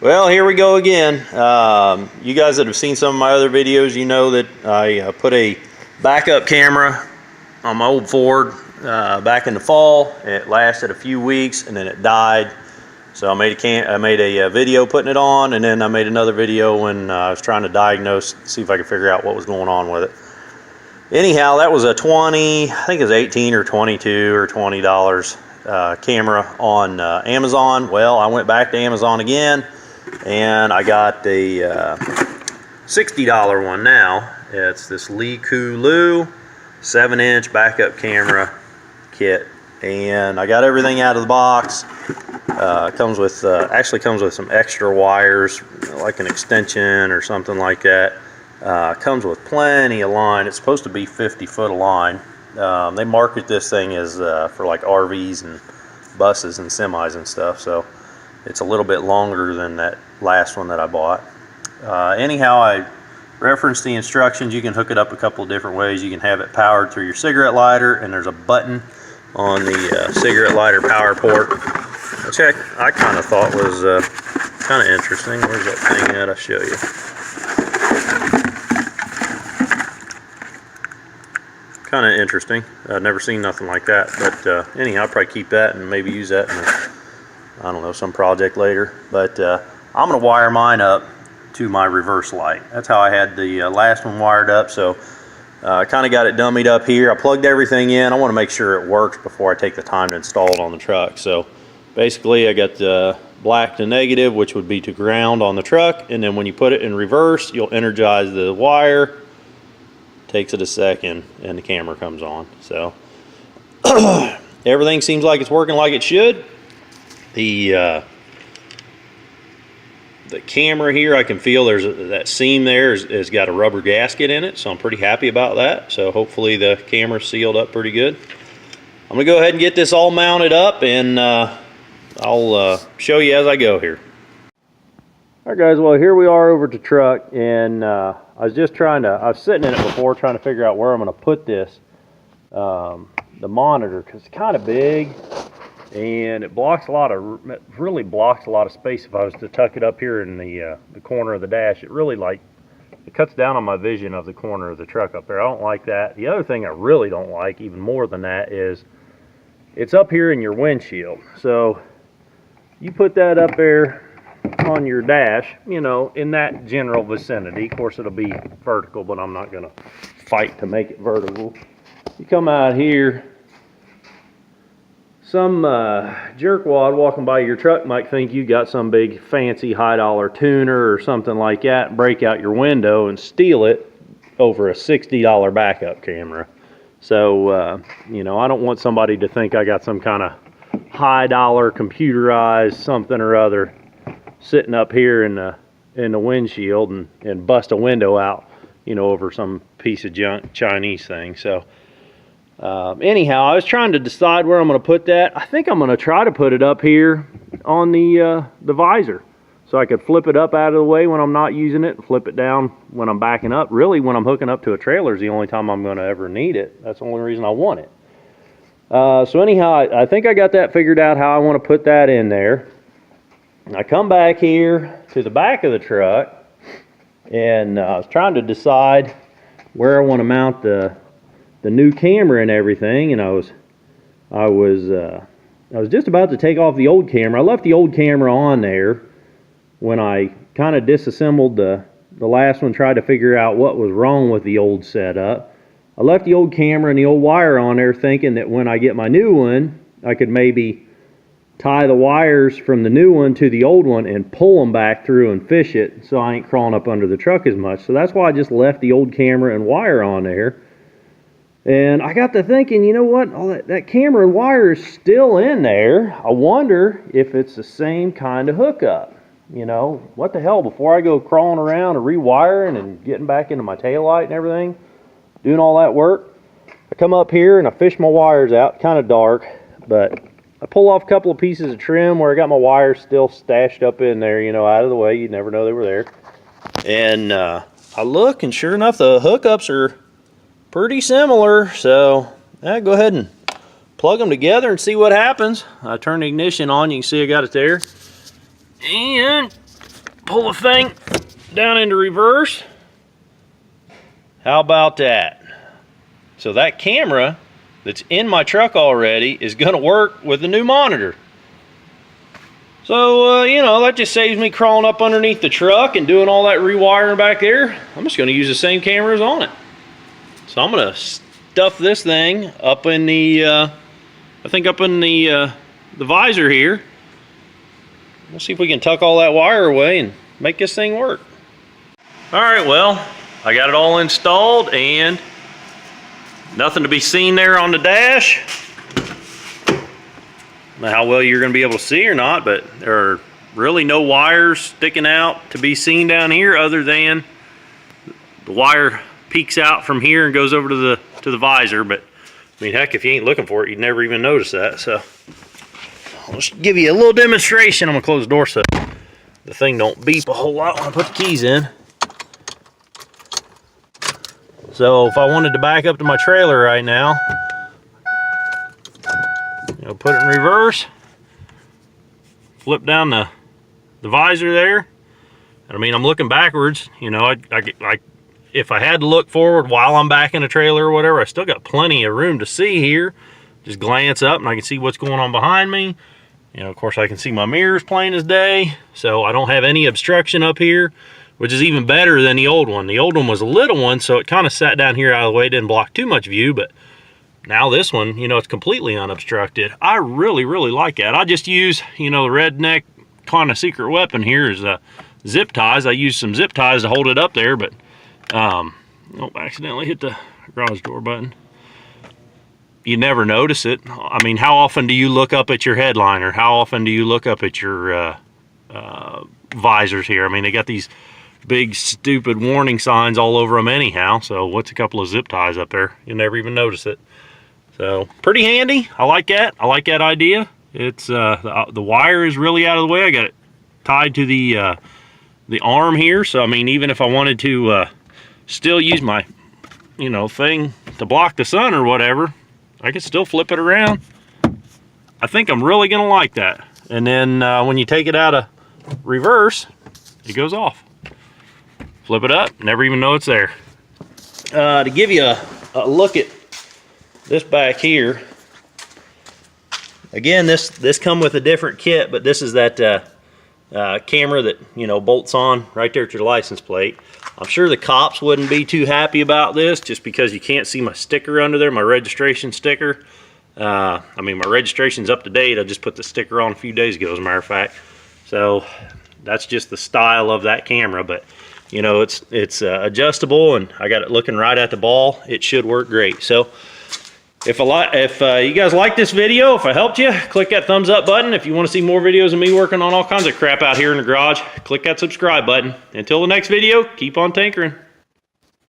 Well, here we go again. You guys that have seen some of my other videos, you know that I put a backup camera on my old Ford back in the fall. It lasted a few weeks and then it died. So I made a video putting it on, and then I made another video when I was trying to diagnose, see if I could figure out what was going on with it. Anyhow, that was a I think it was 18 or 22 or $20 camera on Amazon. Well, I went back to Amazon again, and I got a $60 one now. It's this Leeku 7-inch backup camera kit, and I got everything out of the box. Actually comes with some extra wires, like an extension or something like that. Comes with plenty of line. It's supposed to be 50 foot of line. They market this thing as for like RVs and buses and semis and stuff, so it's a little bit longer than that last one that I bought. Anyhow, I referenced the instructions. You can hook it up a couple of different ways. You can have it powered through your cigarette lighter, and there's a button on the cigarette lighter power port, which I kind of thought was kind of interesting. Where's that thing at? I'll show you. Kind of interesting. I've never seen nothing like that, but anyhow, I'll probably keep that and maybe use that in I don't know, some project later. But I'm going to wire mine up to my reverse light. That's how I had the last one wired up, so I kind of got it dummied up here. I plugged everything in. I want to make sure it works before I take the time to install it on the truck. So basically I got the black to negative, which would be to ground on the truck, and then when you put it in reverse, you'll energize the wire. Takes it a second and the camera comes on. So everything seems like it's working like it should. The camera here, I can feel that seam there has got a rubber gasket in it, so I'm pretty happy about that. So hopefully the camera's sealed up pretty good. I'm gonna go ahead and get this all mounted up, and I'll show you as I go here. All right, guys, well, here we are over at the truck, and I was sitting in it before trying to figure out where I'm gonna put this, the monitor, because it's kind of big, and it really blocks a lot of space. If I was to tuck it up here in the corner of the dash, it cuts down on my vision of the corner of the truck up there. I don't like that. The other thing I really don't like, even more than that, is it's up here in your windshield. So you put that up there on your dash, you know, in that general vicinity. Of course, it'll be vertical, but I'm not gonna fight to make it vertical. You come out here, some jerkwad walking by your truck might think you got some big fancy high-dollar tuner or something like that, and break out your window and steal it over a $60 backup camera. So you know, I don't want somebody to think I got some kind of high-dollar computerized something or other sitting up here in the windshield and bust a window out, you know, over some piece of junk Chinese thing. So anyhow, I was trying to decide where I'm going to put that. I think I'm going to try to put it up here on the visor, so I could flip it up out of the way when I'm not using it, and flip it down when I'm backing up. Really, when I'm hooking up to a trailer is the only time I'm going to ever need it. That's the only reason I want it. So anyhow, I think I got that figured out how I want to put that in there. I come back here to the back of the truck, and I was trying to decide where I want to mount the new camera and everything, and I was just about to take off the old camera. I left the old camera on there when I kind of disassembled the last one, tried to figure out what was wrong with the old setup. I left the old camera and the old wire on there, thinking that when I get my new one, I could maybe tie the wires from the new one to the old one and pull them back through and fish it, so I ain't crawling up under the truck as much. So that's why I just left the old camera and wire on there. And I got to thinking, you know what, all that camera and wire is still in there. I wonder if it's the same kind of hookup. You know, what the hell, before I go crawling around and rewiring and getting back into my taillight and everything, doing all that work, I come up here and I fish my wires out, kind of dark, but I pull off a couple of pieces of trim where I got my wires still stashed up in there, you know, out of the way. You never know they were there. And I look, and sure enough, the hookups are pretty similar. So go ahead and plug them together and see what happens. I turn the ignition on. You can see I got it there. And pull the thing down into reverse. How about that? So that camera that's in my truck already is going to work with the new monitor. So, you know, that just saves me crawling up underneath the truck and doing all that rewiring back there. I'm just going to use the same cameras on it. So I'm going to stuff this thing up in the, I think up in the visor here. We'll see if we can tuck all that wire away and make this thing work. All right, well, I got it all installed and nothing to be seen there on the dash. I don't know how well you're going to be able to see or not, but there are really no wires sticking out to be seen down here other than the wire peeks out from here and goes over to the visor. But I mean, heck, if you ain't looking for it, you'd never even notice that. So I'll just give you a little demonstration. I'm gonna close the door so the thing don't beep a whole lot when I put the keys in. So if I wanted to back up to my trailer right now, you know, put it in reverse, flip down the visor there. And I mean, I'm looking backwards. You know, I if I had to look forward while I'm back in a trailer or whatever, I still got plenty of room to see here. Just glance up and I can see what's going on behind me. You know, of course, I can see my mirrors plain as day, so I don't have any obstruction up here, which is even better than the old one. The old one was a little one, so it kind of sat down here out of the way, didn't block too much view, but now this one, you know, it's completely unobstructed. I really, really like that. I just use, you know, the redneck kind of secret weapon here is zip ties. I use some zip ties to hold it up there, but oh, accidentally hit the garage door button. You never notice it. I mean, how often do you look up at your headliner? How often do you look up at your visors here? I mean, they got these big stupid warning signs all over them anyhow, so what's a couple of zip ties up there? You never even notice it. So pretty handy. I like that. I like that idea. It's the wire is really out of the way. I got it tied to the arm here, so I mean, even if I wanted to still use my, you know, thing to block the sun or whatever, I could still flip it around. I think I'm really gonna like that. And then when you take it out of reverse, it goes off. Flip it up, never even know it's there. To give you a look at this back here, again, this come with a different kit, but this is that camera that, you know, bolts on right there to your license plate. I'm sure the cops wouldn't be too happy about this just because you can't see my sticker under there, my registration sticker. I mean, my registration's up to date. I just put the sticker on a few days ago, as a matter of fact. So that's just the style of that camera, but you know, it's adjustable, and I got it looking right at the ball. It should work great. So if you guys like this video, if I helped you, click that thumbs up button. If you want to see more videos of me working on all kinds of crap out here in the garage, click that subscribe button. Until the next video, keep on tinkering.